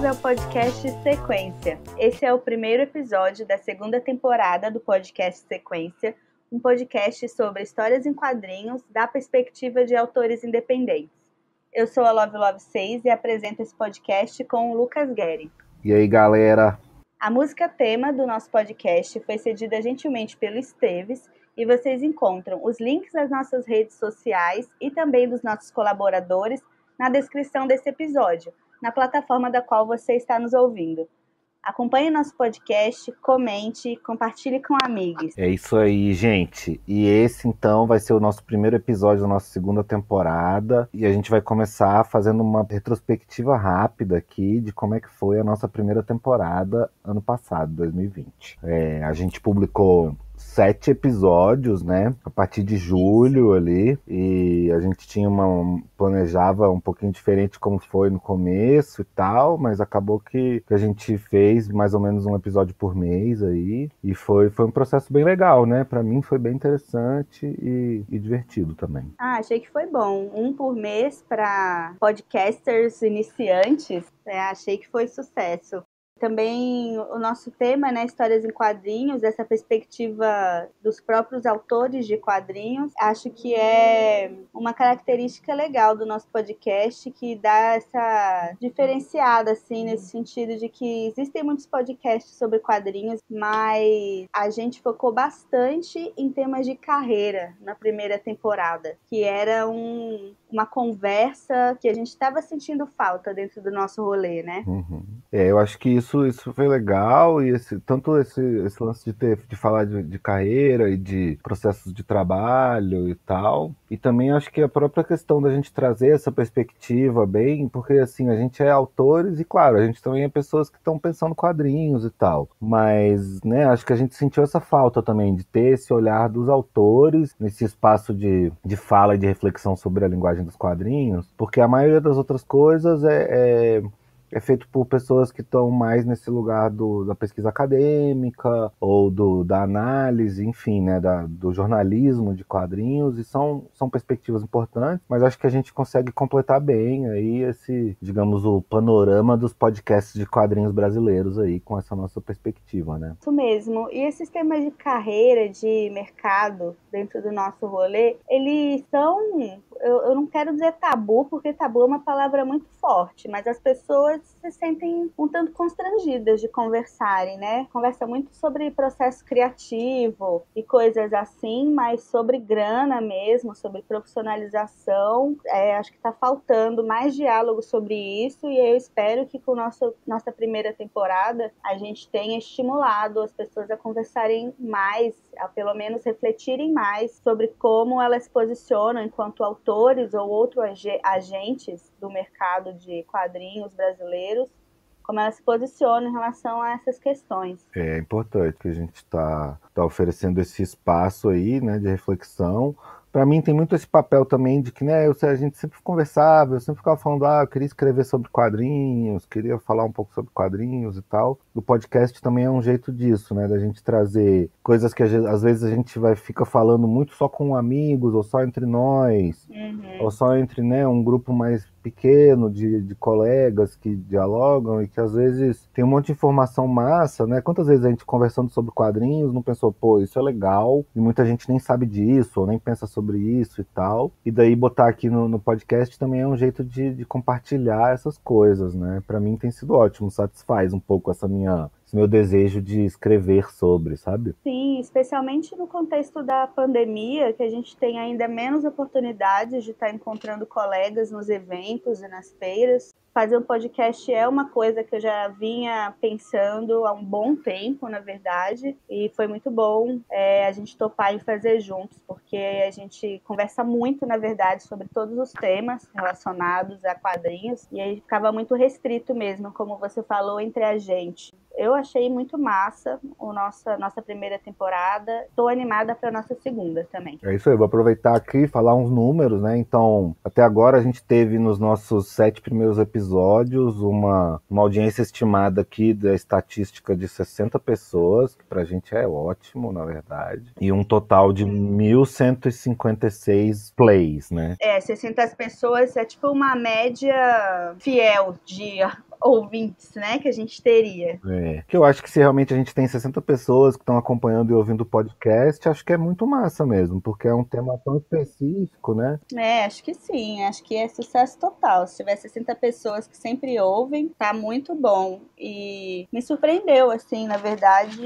ao podcast Sequência. Esse é o primeiro episódio da segunda temporada do podcast Sequência, um podcast sobre histórias em quadrinhos da perspectiva de autores independentes. Eu sou a Love 6 e apresento esse podcast com o Lucas Guerri. E aí, galera? A música tema do nosso podcast foi cedida gentilmente pelo Esteves e vocês encontram os links das nossas redes sociais e também dos nossos colaboradores na descrição desse episódio, na plataforma da qual você está nos ouvindo. Acompanhe nosso podcast, comente, compartilhe com amigos. É isso aí, gente. E esse, então, vai ser o nosso primeiro episódio da nossa segunda temporada. E a gente vai começar fazendo uma retrospectiva rápida aqui de como é que foi a nossa primeira temporada ano passado, 2020. A gente publicou 7 episódios, né? A partir de julho ali. E a gente planejava um pouquinho diferente como foi no começo e tal, mas acabou que a gente fez mais ou menos um episódio por mês aí. E foi um processo bem legal, né? Pra mim foi bem interessante e divertido também. Achei que foi bom. Um por mês para podcasters iniciantes. Achei que foi sucesso. Também o nosso tema, né, histórias em quadrinhos, essa perspectiva dos próprios autores de quadrinhos, acho que é uma característica legal do nosso podcast, que dá essa diferenciada, assim, nesse sentido de que existem muitos podcasts sobre quadrinhos, mas a gente focou bastante em temas de carreira na primeira temporada, que era uma conversa que a gente estava sentindo falta dentro do nosso rolê, né? Uhum. Eu acho que isso foi legal, e tanto esse lance de falar de carreira e de processos de trabalho e tal, e também acho que a própria questão da gente trazer essa perspectiva bem, porque assim, a gente é autores e claro, a gente também é pessoas que estão pensando quadrinhos e tal, mas né, acho que a gente sentiu essa falta também de ter esse olhar dos autores nesse espaço de fala e de reflexão sobre a linguagem dos quadrinhos, porque a maioria das outras coisas é feito por pessoas que estão mais nesse lugar da pesquisa acadêmica ou da análise, enfim, né, do jornalismo de quadrinhos, e são perspectivas importantes, mas acho que a gente consegue completar bem aí digamos, o panorama dos podcasts de quadrinhos brasileiros aí com essa nossa perspectiva, né? Isso mesmo. E esses temas de carreira, de mercado dentro do nosso rolê, eles são, eu não quero dizer tabu, porque tabu é uma palavra muito forte, mas as pessoas se sentem um tanto constrangidas de conversarem, né? Conversa muito sobre processo criativo e coisas assim, mas sobre grana mesmo, sobre profissionalização, acho que está faltando mais diálogo sobre isso, e eu espero que com nossa primeira temporada a gente tenha estimulado as pessoas a conversarem mais, a pelo menos refletirem mais sobre como elas se posicionam enquanto autores ou outros agentes do mercado de quadrinhos brasileiros, como elas se posicionam em relação a essas questões. É importante que a gente tá oferecendo esse espaço aí, né, de reflexão. Para mim tem muito esse papel também de que, né, a gente sempre conversava, eu sempre ficava falando, eu queria escrever sobre quadrinhos, queria falar um pouco sobre quadrinhos e tal. O podcast também é um jeito disso, né, da gente trazer coisas que às vezes a gente fica falando muito só com amigos, ou só entre nós, ou só entre, né, um grupo mais pequeno de colegas que dialogam e que às vezes tem um monte de informação massa, né? Quantas vezes a gente conversando sobre quadrinhos não pensou, pô, isso é legal, e muita gente nem sabe disso, ou nem pensa sobre isso e tal. E daí botar aqui no podcast também é um jeito de compartilhar essas coisas, né? Pra mim tem sido ótimo, satisfaz um pouco esse meu desejo de escrever sobre, sabe? Sim, especialmente no contexto da pandemia, que a gente tem ainda menos oportunidades de estar encontrando colegas nos eventos e nas feiras. Fazer um podcast é uma coisa que eu já vinha pensando há um bom tempo, na verdade, e foi muito bom a gente topar em fazer juntos, porque a gente conversa muito, na verdade, sobre todos os temas relacionados a quadrinhos, e aí ficava muito restrito mesmo, como você falou, entre a gente. Eu achei muito massa a nossa primeira temporada. Estou animada para a nossa segunda também. É isso aí, vou aproveitar aqui e falar uns números, né? Então, até agora a gente teve nos nossos 7 primeiros episódios uma audiência estimada aqui da estatística de 60 pessoas, que pra gente é ótimo, na verdade. E um total de 1.156 plays, né? 60 pessoas é tipo uma média fiel de ouvintes, né, que a gente teria. Que eu acho que se realmente a gente tem 60 pessoas que estão acompanhando e ouvindo o podcast, acho que é muito massa mesmo, porque é um tema tão específico, né? Acho que sim, acho que é sucesso total. Se tiver 60 pessoas que sempre ouvem, tá muito bom. E me surpreendeu, assim, na verdade,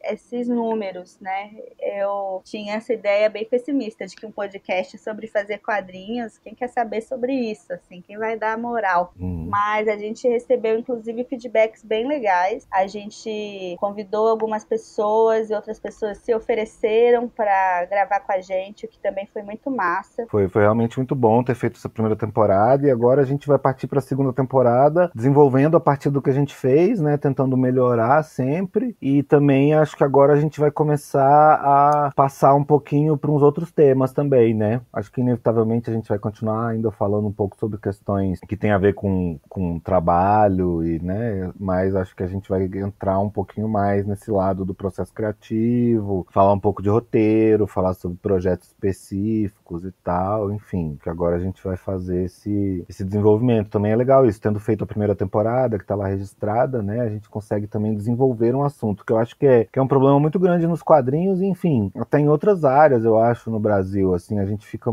esses números, né? Eu tinha essa ideia bem pessimista de que um podcast sobre fazer quadrinhos, quem quer saber sobre isso, assim, quem vai dar moral? Mas a gente recebeu, inclusive, feedbacks bem legais. A gente convidou algumas pessoas e outras pessoas se ofereceram para gravar com a gente, o que também foi muito massa. Foi realmente muito bom ter feito essa primeira temporada e agora a gente vai partir para a segunda temporada, desenvolvendo a partir do que a gente fez, né, tentando melhorar sempre, e também acho que agora a gente vai começar a passar um pouquinho para uns outros temas também, né? Acho que inevitavelmente a gente vai continuar ainda falando um pouco sobre questões que tem a ver com trabalho e, né, mas acho que a gente vai entrar um pouquinho mais nesse lado do processo criativo, falar um pouco de roteiro, falar sobre projetos específicos e tal, enfim, que agora a gente vai fazer esse desenvolvimento. Também é legal isso, tendo feito a primeira temporada, que tá lá registrada, né, a gente consegue também desenvolver um assunto, que eu acho que é um problema muito grande nos quadrinhos, enfim, até em outras áreas, eu acho, no Brasil, assim, a gente fica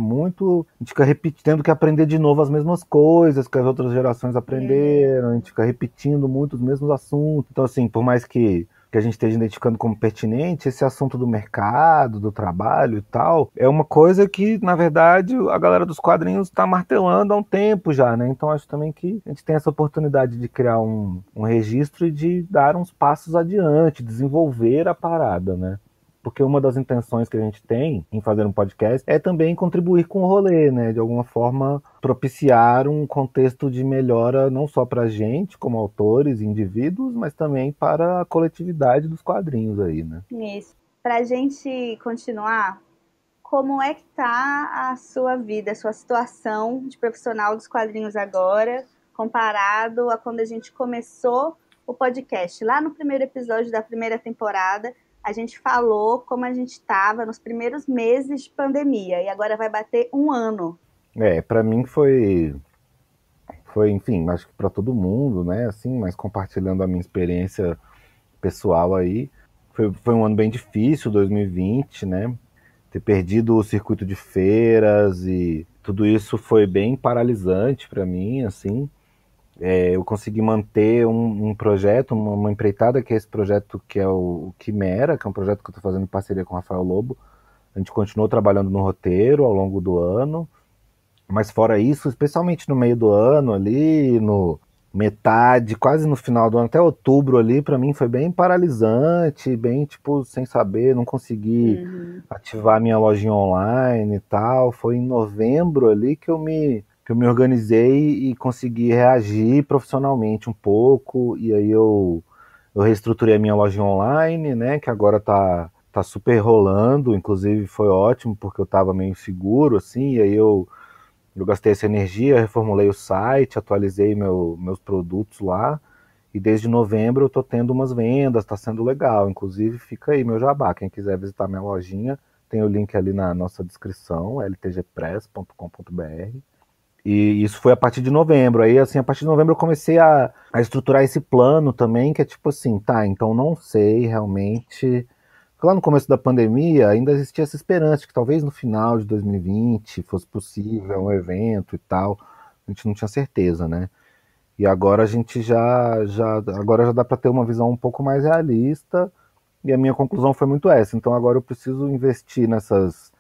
tendo que aprender de novo as mesmas coisas que as outras gerações aprenderam, a gente fica repetindo muito os mesmos assuntos. Então, assim, por mais que a gente esteja identificando como pertinente, esse assunto do mercado, do trabalho e tal, é uma coisa que, na verdade, a galera dos quadrinhos está martelando há um tempo já, né? Então acho também que a gente tem essa oportunidade de criar um registro e de dar uns passos adiante, desenvolver a parada, né? Porque uma das intenções que a gente tem em fazer um podcast é também contribuir com o rolê, né? De alguma forma propiciar um contexto de melhora não só para a gente, como autores e indivíduos, mas também para a coletividade dos quadrinhos aí, né? Isso. Para a gente continuar, como é que tá a sua vida, a sua situação de profissional dos quadrinhos agora, comparado a quando a gente começou o podcast? Lá no primeiro episódio da primeira temporada, a gente falou como a gente estava nos primeiros meses de pandemia, e agora vai bater um ano. Para mim foi, enfim, acho que para todo mundo, né, assim, mas compartilhando a minha experiência pessoal aí, foi um ano bem difícil, 2020, né, ter perdido o circuito de feiras e tudo isso foi bem paralisante para mim, assim. Eu consegui manter um projeto, uma empreitada, que é esse projeto que é o Quimera, que é um projeto que eu estou fazendo em parceria com o Rafael Lobo. A gente continuou trabalhando no roteiro ao longo do ano, mas fora isso, especialmente no meio do ano ali, no metade, quase no final do ano, até outubro ali, para mim foi bem paralisante, bem tipo, sem saber, não consegui ativar minha lojinha online e tal. Foi em novembro ali que eu me organizei e consegui reagir profissionalmente um pouco, e aí eu reestruturei a minha lojinha online, né, que agora tá super rolando, inclusive foi ótimo, porque eu tava meio inseguro, assim, e aí eu gastei essa energia, reformulei o site, atualizei meus produtos lá, e desde novembro eu tô tendo umas vendas, tá sendo legal. Inclusive, fica aí meu jabá. Quem quiser visitar minha lojinha, tem o link ali na nossa descrição, ltgpress.com.br. E isso foi a partir de novembro. Aí, assim, a partir de novembro eu comecei a estruturar esse plano também, que é tipo assim, tá, então não sei realmente. Lá no começo da pandemia ainda existia essa esperança de que talvez no final de 2020 fosse possível um evento e tal. A gente não tinha certeza, né? E agora a gente agora já dá para ter uma visão um pouco mais realista. E a minha conclusão foi muito essa. Então agora eu preciso investir nessas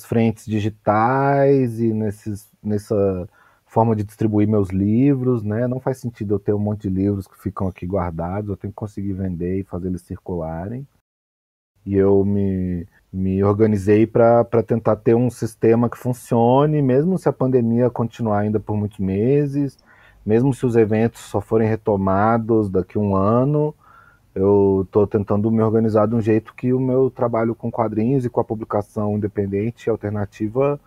frentes digitais e nessa forma de distribuir meus livros, né? Não faz sentido eu ter um monte de livros que ficam aqui guardados. Eu tenho que conseguir vender e fazer eles circularem. E eu me organizei para tentar ter um sistema que funcione, mesmo se a pandemia continuar ainda por muitos meses, mesmo se os eventos só forem retomados daqui a um ano. Eu estou tentando me organizar de um jeito que o meu trabalho com quadrinhos e com a publicação independente e alternativa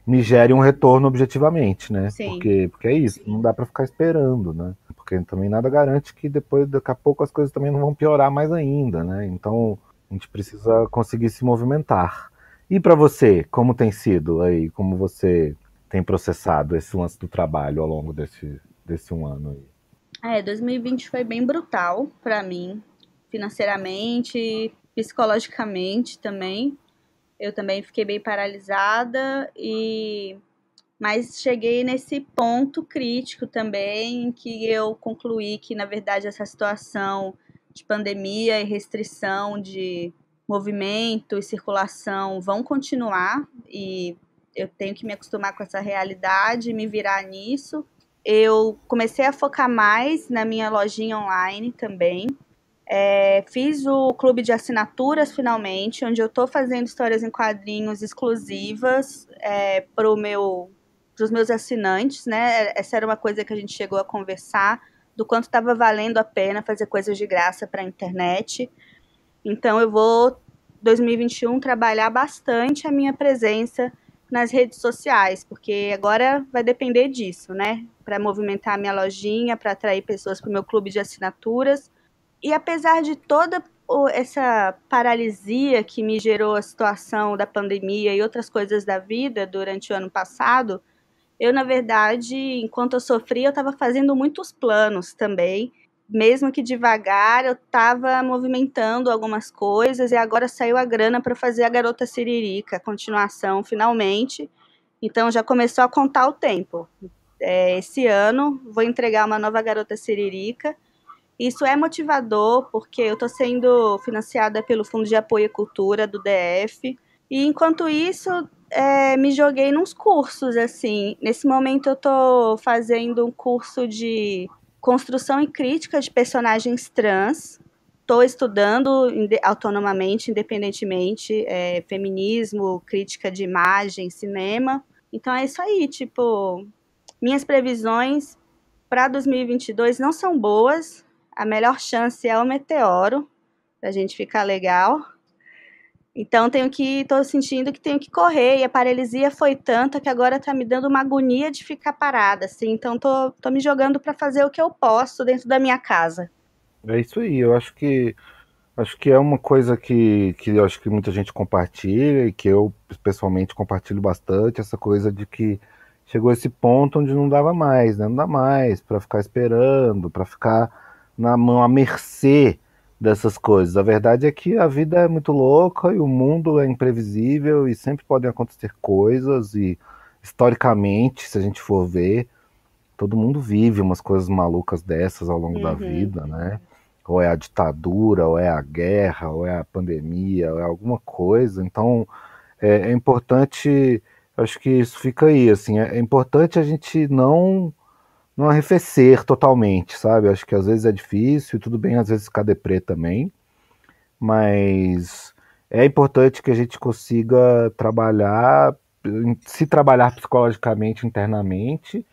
me gere um retorno objetivamente, né? Sim. Porque é isso, não dá para ficar esperando, né? Porque também nada garante que daqui a pouco as coisas também não vão piorar mais ainda, né? Então a gente precisa conseguir se movimentar. E para você, como tem sido aí? Como você tem processado esse lance do trabalho ao longo desse um ano aí? 2020 foi bem brutal para mim, financeiramente, psicologicamente também. Eu também fiquei bem paralisada mas cheguei nesse ponto crítico também em que eu concluí que na verdade essa situação de pandemia e restrição de movimento e circulação vão continuar e eu tenho que me acostumar com essa realidade e me virar nisso. Eu comecei a focar mais na minha lojinha online também. Fiz o clube de assinaturas finalmente, onde eu estou fazendo histórias em quadrinhos exclusivas para os meus assinantes, né? Essa era uma coisa que a gente chegou a conversar, do quanto estava valendo a pena fazer coisas de graça para a internet. Então eu vou, 2021, trabalhar bastante a minha presença nas redes sociais, porque agora vai depender disso, né? Para movimentar a minha lojinha, para atrair pessoas para o meu clube de assinaturas. E apesar de toda essa paralisia que me gerou a situação da pandemia e outras coisas da vida durante o ano passado, eu, na verdade, enquanto eu sofria, eu estava fazendo muitos planos também. Mesmo que devagar, eu estava movimentando algumas coisas e agora saiu a grana para fazer a Garota Siririca, a continuação, finalmente. Então já começou a contar o tempo. Esse ano vou entregar uma nova Garota Siririca. Isso é motivador, porque eu estou sendo financiada pelo Fundo de Apoio à Cultura do DF. E enquanto isso, me joguei nos cursos, assim. Nesse momento eu estou fazendo um curso de construção e crítica de personagens trans. Estou estudando autonomamente, independentemente, feminismo, crítica de imagem, cinema. Então é isso aí, tipo, minhas previsões para 2022 não são boas. A melhor chance é o meteoro, pra gente ficar legal. Então tô sentindo que tenho que correr, e a paralisia foi tanta que agora tá me dando uma agonia de ficar parada, assim. Então tô me jogando para fazer o que eu posso dentro da minha casa. É isso aí, eu acho que é uma coisa que eu acho que muita gente compartilha e que eu pessoalmente compartilho bastante, essa coisa de que chegou esse ponto onde não dava mais, né? Não dá mais para ficar esperando, para ficar na mão à mercê dessas coisas. A verdade é que a vida é muito louca e o mundo é imprevisível e sempre podem acontecer coisas e historicamente, se a gente for ver, todo mundo vive umas coisas malucas dessas ao longo da Uhum. vida, né? Ou é a ditadura, ou é a guerra, ou é a pandemia, ou é alguma coisa. Então é importante, acho que isso fica aí, assim, é importante a gente não arrefecer totalmente, sabe? Acho que às vezes é difícil, tudo bem às vezes ficar deprê também, mas é importante que a gente consiga trabalhar, se trabalhar psicologicamente, internamente,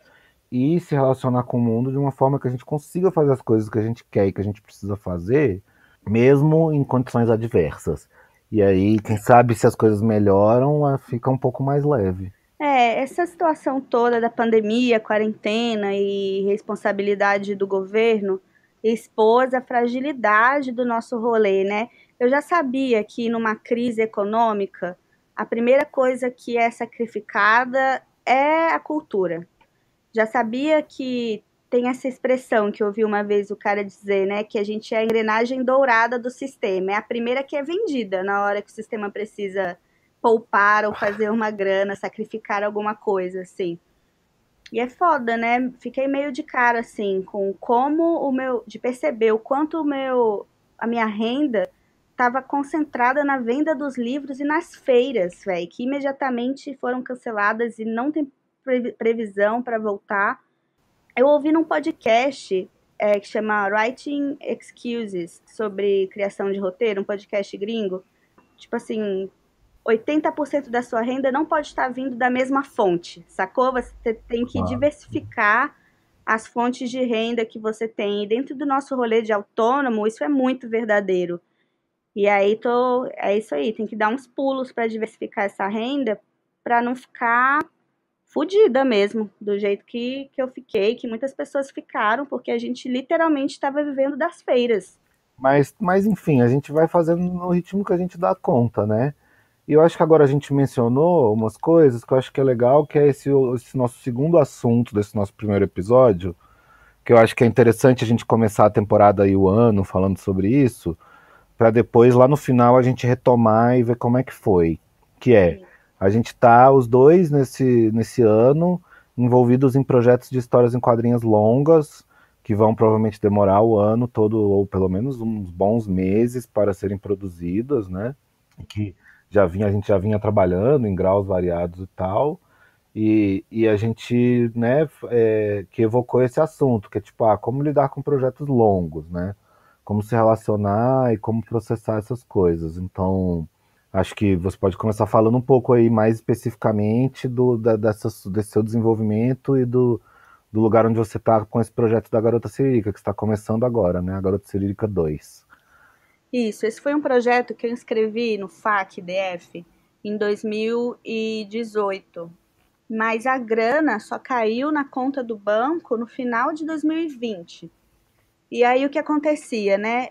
e se relacionar com o mundo de uma forma que a gente consiga fazer as coisas que a gente quer e que a gente precisa fazer, mesmo em condições adversas. E aí, quem sabe se as coisas melhoram, fica um pouco mais leve. Essa situação toda da pandemia, quarentena e responsabilidade do governo expôs a fragilidade do nosso rolê, né? Eu já sabia que numa crise econômica, a primeira coisa que é sacrificada é a cultura. Já sabia que tem essa expressão que eu ouvi uma vez o cara dizer, né, que a gente é a engrenagem dourada do sistema. É a primeira que é vendida na hora que o sistema precisa poupar ou fazer uma grana, sacrificar alguma coisa, assim. E é foda, né? Fiquei meio de cara, assim, com como de perceber o quanto a minha renda estava concentrada na venda dos livros e nas feiras, velho, que imediatamente foram canceladas e não tem previsão para voltar. Eu ouvi num podcast que chama Writing Excuses, sobre criação de roteiro, um podcast gringo. Tipo assim, 80% da sua renda não pode estar vindo da mesma fonte, sacou? Você tem que Claro. diversificar as fontes de renda que você tem. E dentro do nosso rolê de autônomo, isso é muito verdadeiro. E aí é isso aí, tem que dar uns pulos para diversificar essa renda para não ficar fodida mesmo, do jeito que eu fiquei, que muitas pessoas ficaram, porque a gente literalmente estava vivendo das feiras. Mas enfim, a gente vai fazendo no ritmo que a gente dá conta, né? E eu acho que agora a gente mencionou umas coisas que eu acho que é legal, que é esse nosso segundo assunto desse nosso primeiro episódio, que eu acho que é interessante a gente começar a temporada e o ano falando sobre isso, para depois, lá no final, a gente retomar e ver como é que foi. Que é, Sim. a gente tá, os dois, nesse ano, envolvidos em projetos de histórias em quadrinhos longas, que vão provavelmente demorar o ano todo, ou pelo menos uns bons meses para serem produzidas, né? Que a gente já vinha trabalhando em graus variados e tal, e a gente, né, que evocou esse assunto, que é tipo, como lidar com projetos longos, né? Como se relacionar e como processar essas coisas. Então, acho que você pode começar falando um pouco aí mais especificamente desse seu desenvolvimento e do lugar onde você está com esse projeto da Garota Cirílica, que está começando agora, né? A Garota Cirílica 2. Isso, esse foi um projeto que eu inscrevi no FAC-DF em 2018, mas a grana só caiu na conta do banco no final de 2020. E aí o que acontecia, né?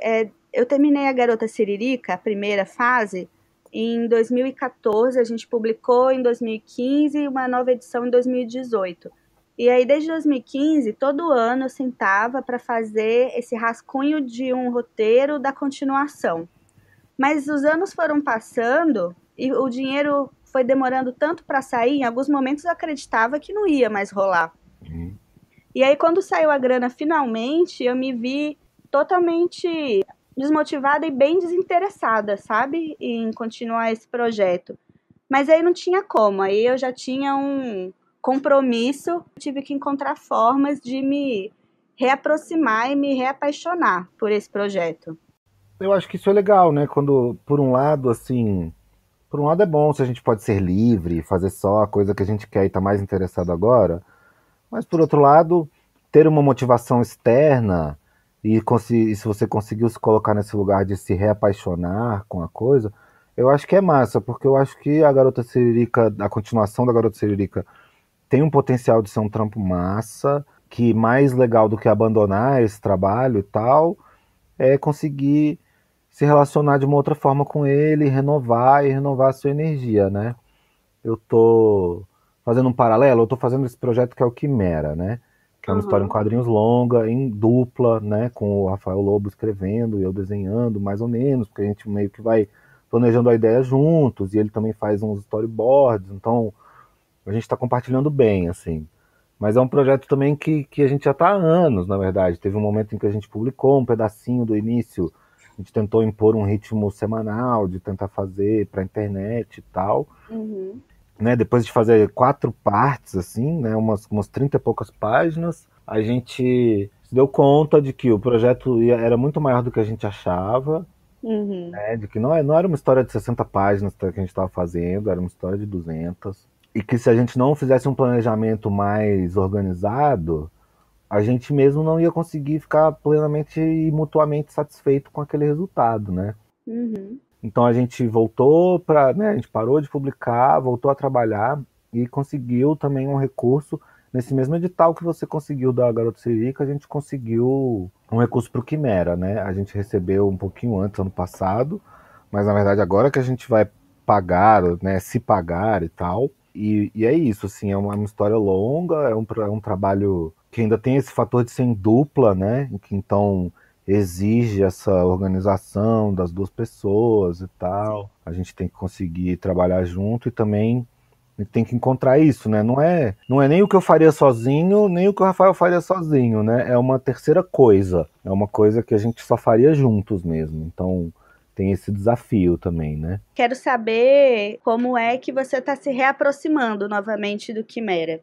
Eu terminei a Garota Siririca, a primeira fase, em 2014, a gente publicou em 2015 e uma nova edição em 2018. E aí, desde 2015, todo ano eu sentava para fazer esse rascunho de um roteiro da continuação. Mas os anos foram passando e o dinheiro foi demorando tanto para sair, em alguns momentos eu acreditava que não ia mais rolar. Uhum. E aí, quando saiu a grana finalmente, eu me vi totalmente desmotivada e bem desinteressada, sabe? Em continuar esse projeto. Mas aí não tinha como, aí eu já tinha um compromisso, tive que encontrar formas de me reaproximar e me reapaixonar por esse projeto. Eu acho que isso é legal, né? Quando, por um lado, assim, por um lado é bom se a gente pode ser livre, fazer só a coisa que a gente quer e tá mais interessado agora, mas por outro lado, ter uma motivação externa e se você conseguiu se colocar nesse lugar de se reapaixonar com a coisa, eu acho que é massa, porque eu acho que a Garota Siririca, a continuação da Garota Siririca tem um potencial de ser um trampo massa, que mais legal do que abandonar esse trabalho e tal, é conseguir se relacionar de uma outra forma com ele, renovar e renovar a sua energia, né? Eu tô fazendo um paralelo, eu tô fazendo esse projeto que é o Quimera, né? Que é uma história em Uhum, quadrinhos longa, em dupla, né? Com o Rafael Lobo escrevendo e eu desenhando, mais ou menos, porque a gente meio que vai planejando a ideia juntos, e ele também faz uns storyboards, então a gente está compartilhando bem, assim. Mas é um projeto também que a gente já está há anos, na verdade. Teve um momento em que a gente publicou um pedacinho do início, a gente tentou impor um ritmo semanal, de tentar fazer para a internet e tal, uhum. né, depois de fazer 4 partes, assim, né, umas 30 e poucas páginas, a gente se deu conta de que o projeto era muito maior do que a gente achava, Uhum. né, de que não era uma história de 60 páginas que a gente estava fazendo, era uma história de 200. E que se a gente não fizesse um planejamento mais organizado, a gente mesmo não ia conseguir ficar plenamente e mutuamente satisfeito com aquele resultado, né? Uhum. Então a gente voltou para, né, a gente parou de publicar, voltou a trabalhar e conseguiu também um recurso nesse mesmo edital que você conseguiu da Garota Sirica, a gente conseguiu um recurso para o Quimera, né? A gente recebeu um pouquinho antes, ano passado, mas na verdade agora que a gente vai pagar, né, se pagar e tal. E é isso, assim, é uma história longa, é um trabalho que ainda tem esse fator de ser em dupla, né? Que então exige essa organização das duas pessoas e tal. A gente tem que conseguir trabalhar junto e também a gente tem que encontrar isso, né? Não é nem o que eu faria sozinho, nem o que o Rafael faria sozinho, né? É uma terceira coisa. É uma coisa que a gente só faria juntos mesmo. Então tem esse desafio também, né? Quero saber como é que você está se reaproximando novamente do Quimera.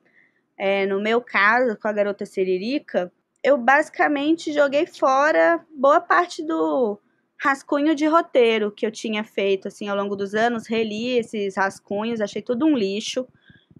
No meu caso, com a Garota Siririca, eu basicamente joguei fora boa parte do rascunho de roteiro que eu tinha feito assim ao longo dos anos, reli esses rascunhos, achei tudo um lixo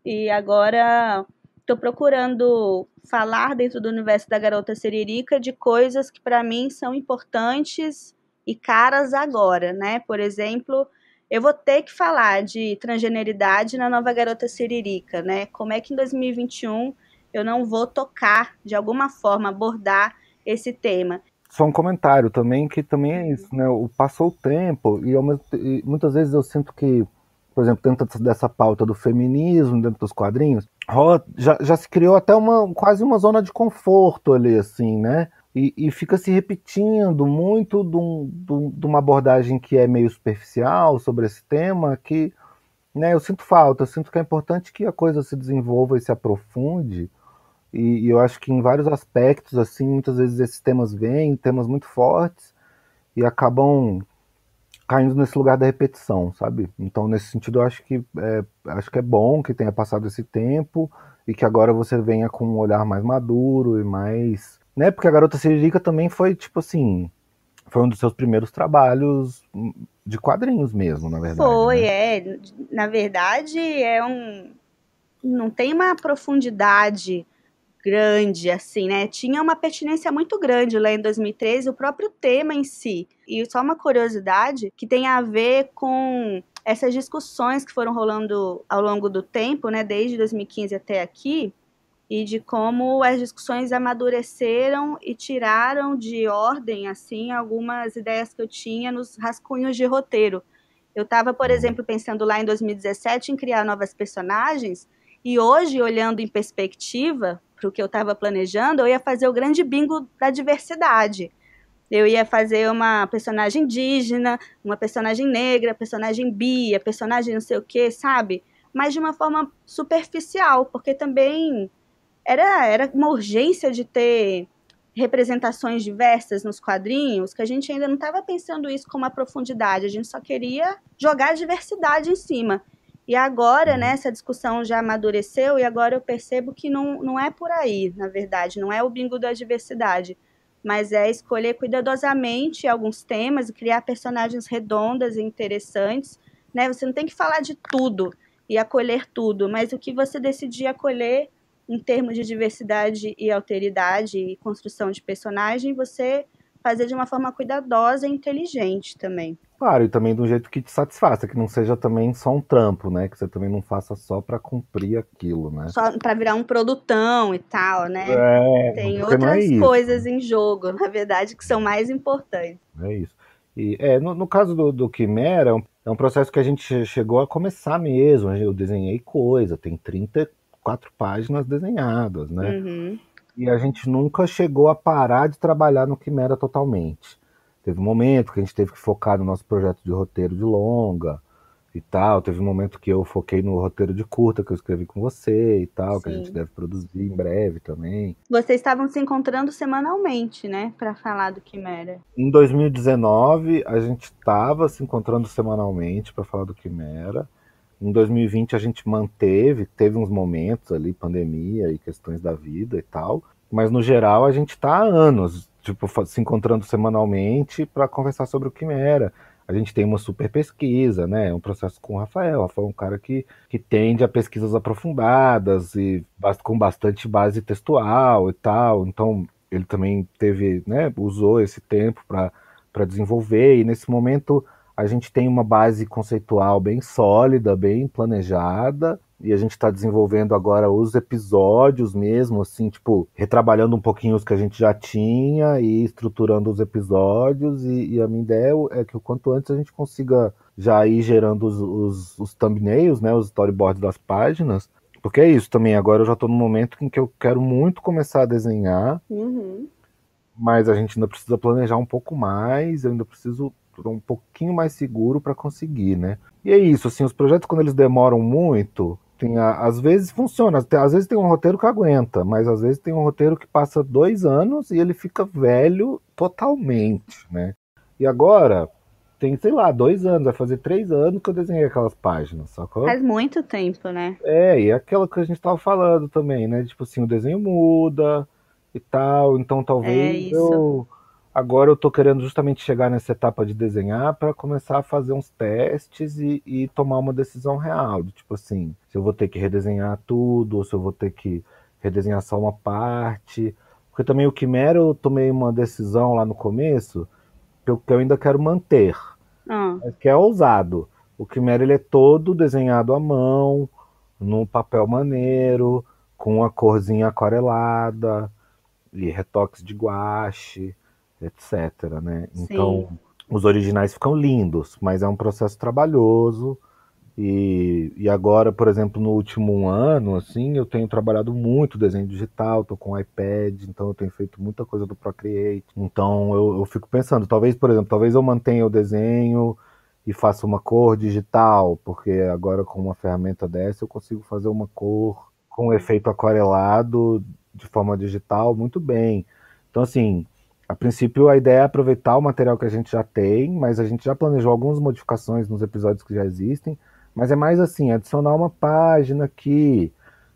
e agora estou procurando falar dentro do universo da Garota Siririca de coisas que para mim são importantes e caras agora, né? Por exemplo, eu vou ter que falar de transgeneridade na nova Garota Siririca, né? Como é que em 2021 eu não vou tocar, de alguma forma, abordar esse tema? Só um comentário também, que também é isso, né? Passou o tempo e muitas vezes eu sinto que por exemplo, dentro dessa pauta do feminismo, dentro dos quadrinhos, já se criou até quase uma zona de conforto ali, assim, né? E fica se repetindo muito de uma abordagem que é meio superficial sobre esse tema, que, né, eu sinto falta, eu sinto que é importante que a coisa se desenvolva e se aprofunde, e eu acho que em vários aspectos, assim, muitas vezes esses temas vêm, temas muito fortes, e acabam caindo nesse lugar da repetição, sabe? Então, nesse sentido, eu acho que é bom que tenha passado esse tempo e que agora você venha com um olhar mais maduro e mais, né? Porque a Garota Siririca também foi, tipo assim, foi um dos seus primeiros trabalhos de quadrinhos mesmo, na verdade, Foi, né? é. Na verdade, não tem uma profundidade grande, assim, né? Tinha uma pertinência muito grande lá em 2013, o próprio tema em si. E só uma curiosidade que tem a ver com essas discussões que foram rolando ao longo do tempo, né? Desde 2015 até aqui, e de como as discussões amadureceram e tiraram de ordem, assim, algumas ideias que eu tinha nos rascunhos de roteiro. Eu estava, por exemplo, pensando lá em 2017 em criar novas personagens, e hoje, olhando em perspectiva para o que eu estava planejando, eu ia fazer o grande bingo da diversidade. Eu ia fazer uma personagem indígena, uma personagem negra, personagem bi, personagem não sei o quê, sabe? Mas de uma forma superficial, porque também era uma urgência de ter representações diversas nos quadrinhos, que a gente ainda não estava pensando isso com uma profundidade, a gente só queria jogar a diversidade em cima. E agora, né, essa discussão já amadureceu e agora eu percebo que não é por aí, na verdade, não é o bingo da diversidade, mas é escolher cuidadosamente alguns temas e criar personagens redondas e interessantes, né? Você não tem que falar de tudo e acolher tudo, mas o que você decidir acolher em termos de diversidade e alteridade e construção de personagem, você fazer de uma forma cuidadosa e inteligente também. Claro, e também de um jeito que te satisfaça, que não seja também só um trampo, né? Que você também não faça só para cumprir aquilo, né? Só para virar um produtão e tal, né? Tem Porque não é outras isso, coisas em jogo, na verdade, que são mais importantes. é isso. E no caso do Quimera, é um processo que a gente chegou a começar mesmo. Eu desenhei coisa, tem 34 páginas desenhadas, né? Uhum. E a gente nunca chegou a parar de trabalhar no Quimera totalmente. Teve um momento que a gente teve que focar no nosso projeto de roteiro de longa e tal. Teve um momento que eu foquei no roteiro de curta que eu escrevi com você e tal, que a gente Sim. deve produzir em breve também. Vocês estavam se encontrando semanalmente, né, para falar do Quimera. Em 2019, a gente estava se encontrando semanalmente para falar do Quimera. Em 2020 a gente teve uns momentos ali, pandemia e questões da vida e tal, mas no geral a gente está há anos, tipo, se encontrando semanalmente para conversar sobre o Quimera. A gente tem uma super pesquisa, né? Um processo com o Rafael. O Rafael é um cara que tende a pesquisas aprofundadas e com bastante base textual e tal. Então, ele também teve, né? Usou esse tempo para desenvolver. E nesse momento a gente tem uma base conceitual bem sólida, bem planejada, e a gente está desenvolvendo agora os episódios mesmo, assim, tipo, retrabalhando um pouquinho os que a gente já tinha e estruturando os episódios, e a minha ideia é que o quanto antes a gente consiga já ir gerando os thumbnails, né, os storyboards das páginas, porque é isso também, agora eu já estou num momento em que eu quero muito começar a desenhar, mas a gente ainda precisa planejar um pouco mais, eu ainda preciso um pouquinho mais seguro para conseguir, né? E é isso, assim, os projetos quando eles demoram muito, às vezes funciona, às vezes tem um roteiro que aguenta, mas às vezes tem um roteiro que passa 2 anos e ele fica velho totalmente, né? E agora tem, sei lá, 2 anos, vai fazer 3 anos que eu desenhei aquelas páginas, sacou? Faz muito tempo, né? E aquela que a gente tava falando também, né? Tipo assim, o desenho muda e tal, então É talvez isso. agora eu tô querendo justamente chegar nessa etapa de desenhar para começar a fazer uns testes e tomar uma decisão real, tipo assim, se eu vou ter que redesenhar tudo, ou se eu vou ter que redesenhar só uma parte, porque também o Quimera eu tomei uma decisão lá no começo que eu ainda quero manter, Ah, que é ousado. O Quimera ele é todo desenhado à mão, num papel maneiro, com uma corzinha aquarelada e retoques de guache, etc, né? sim. Então, os originais ficam lindos, mas é um processo trabalhoso E agora, por exemplo, no último ano, assim, eu tenho trabalhado muito desenho digital, tô com iPad, então eu tenho feito muita coisa do Procreate. Então eu fico pensando, talvez, por exemplo, talvez eu mantenha o desenho e faça uma cor digital, porque agora com uma ferramenta dessa eu consigo fazer uma cor com um efeito aquarelado de forma digital muito bem. Então, assim, a princípio a ideia é aproveitar o material que a gente já tem, mas a gente já planejou algumas modificações nos episódios que já existem, mas é mais assim, adicionar uma página aqui,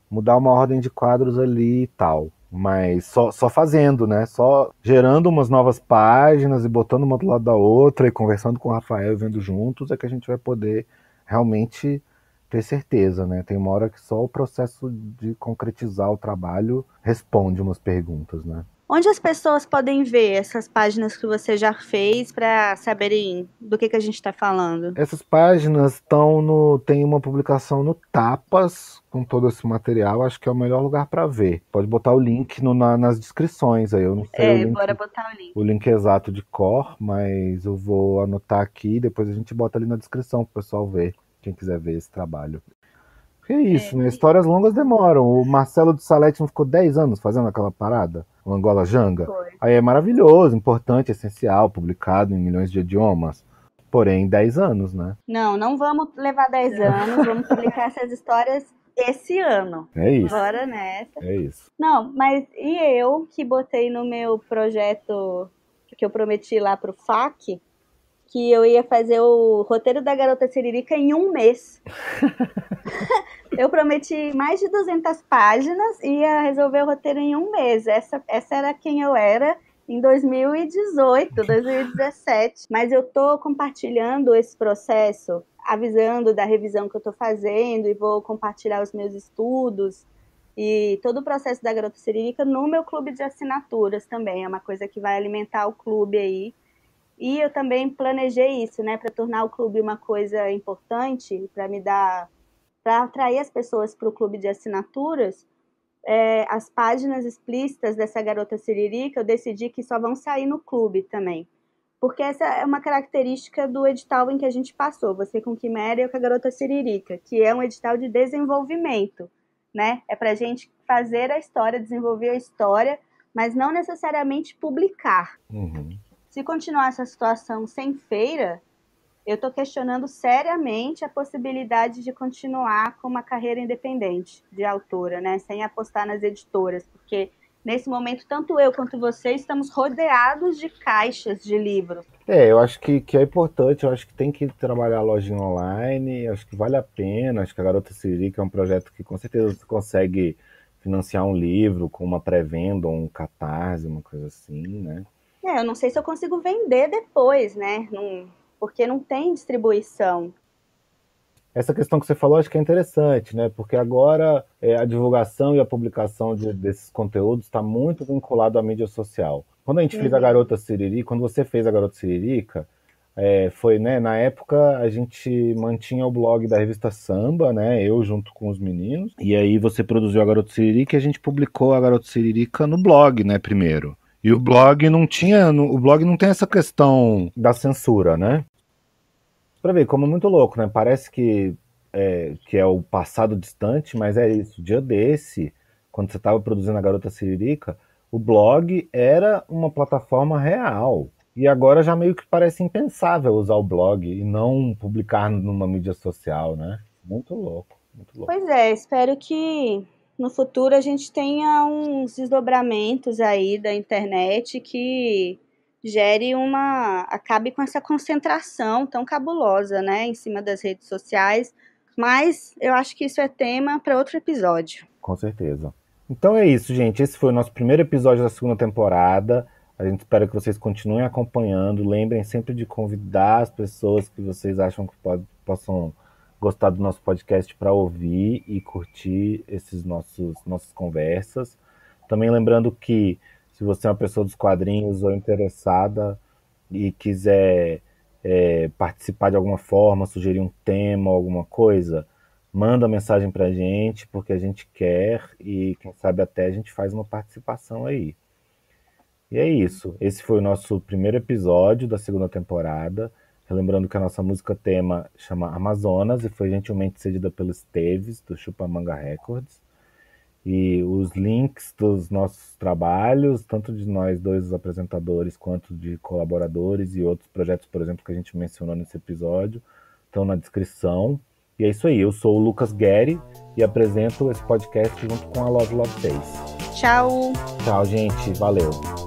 mudar uma ordem de quadros ali e tal. Mas só fazendo, né? Só gerando umas novas páginas e botando uma do lado da outra e conversando com o Rafael e vendo juntos é que a gente vai poder realmente ter certeza, né? Tem uma hora que só o processo de concretizar o trabalho responde umas perguntas, né? Onde as pessoas podem ver essas páginas que você já fez para saberem do que a gente está falando? Essas páginas estão no. Tem uma publicação no Tapas com todo esse material, acho que é o melhor lugar para ver. Pode botar o link nas descrições aí. Eu não sei Bora botar o link. o link exato de cor, mas eu vou anotar aqui, depois a gente bota ali na descrição pro pessoal ver, quem quiser ver esse trabalho. Porque é isso, né? Histórias longas demoram. O Marcelo de Salete não ficou 10 anos fazendo aquela parada? O Angola Janga? Foi. Aí é maravilhoso, importante, essencial, publicado em milhões de idiomas. Porém, 10 anos, né? Não vamos levar 10 anos, vamos publicar essas histórias esse ano. É isso. Bora nessa. É isso. Não, mas e eu que botei no meu projeto que eu prometi lá pro FAC, que eu ia fazer o roteiro da Garota Siririca em um mês. Eu prometi mais de 200 páginas e ia resolver o roteiro em um mês. Essa era quem eu era em 2018, 2017. Mas eu tô compartilhando esse processo, avisando da revisão que eu tô fazendo e vou compartilhar os meus estudos e todo o processo da Garota Siririca no meu clube de assinaturas também. É uma coisa que vai alimentar o clube aí. E eu também planejei isso, né, para tornar o clube uma coisa importante, para atrair as pessoas para o clube de assinaturas. As páginas explícitas dessa Garota Siririca, eu decidi que só vão sair no clube também. Porque essa é uma característica do edital em que a gente passou, Você com Quiméria e eu com a Garota Siririca, que é um edital de desenvolvimento, né? É para a gente fazer a história, desenvolver a história, mas não necessariamente publicar. Uhum. Se continuar essa situação sem feira, eu estou questionando seriamente a possibilidade de continuar com uma carreira independente de autora, né? Sem apostar nas editoras, porque nesse momento tanto eu quanto você estamos rodeados de caixas de livros. Eu acho que é importante, eu acho que tem que trabalhar a lojinha online, acho que vale a pena, acho que a Garota Siririca é um projeto que com certeza você consegue financiar um livro com uma pré-venda ou um catarse, uma coisa assim, né? Eu não sei se eu consigo vender depois, né? Porque não tem distribuição. Essa questão que você falou acho que é interessante, né? Porque agora a divulgação e a publicação desses conteúdos está muito vinculado à mídia social. Quando a gente fez a Garota Siririca, quando você fez a Garota Siririca, foi, né? Na época a gente mantinha o blog da revista Samba, né? Eu junto com os meninos. E aí você produziu a Garota Siririca e a gente publicou a Garota Siririca no blog, né? Primeiro. E o blog o blog não tem essa questão da censura, né? Pra ver, como é muito louco, né? Parece que é o passado distante, mas é isso. Dia desse, quando você estava produzindo a Garota Siririca, o blog era uma plataforma real. E agora já meio que parece impensável usar o blog e não publicar numa mídia social, né? Muito louco, muito louco. Pois espero que no futuro a gente tenha uns desdobramentos aí da internet que acabe com essa concentração tão cabulosa, né, em cima das redes sociais, mas eu acho que isso é tema para outro episódio. Com certeza. Então é isso, gente. Esse foi o nosso primeiro episódio da segunda temporada. A gente espera que vocês continuem acompanhando. Lembrem sempre de convidar as pessoas que vocês acham que possam gostar do nosso podcast para ouvir e curtir esses nossas conversas. Também lembrando que se você é uma pessoa dos quadrinhos ou interessada e quiser participar de alguma forma, sugerir um tema, alguma coisa, manda mensagem pra gente, porque a gente quer e quem sabe até a gente faz uma participação aí. E é isso. Esse foi o nosso primeiro episódio da segunda temporada. Relembrando que a nossa música tema chama Amazonas e foi gentilmente cedida pelo Esteves, do Chupamanga Records. E os links dos nossos trabalhos, tanto de nós dois, os apresentadores, quanto de colaboradores e outros projetos, por exemplo, que a gente mencionou nesse episódio, estão na descrição. E é isso aí, eu sou o Lucas Guerri e apresento esse podcast junto com a Love Love Face. Tchau! Tchau, gente, valeu!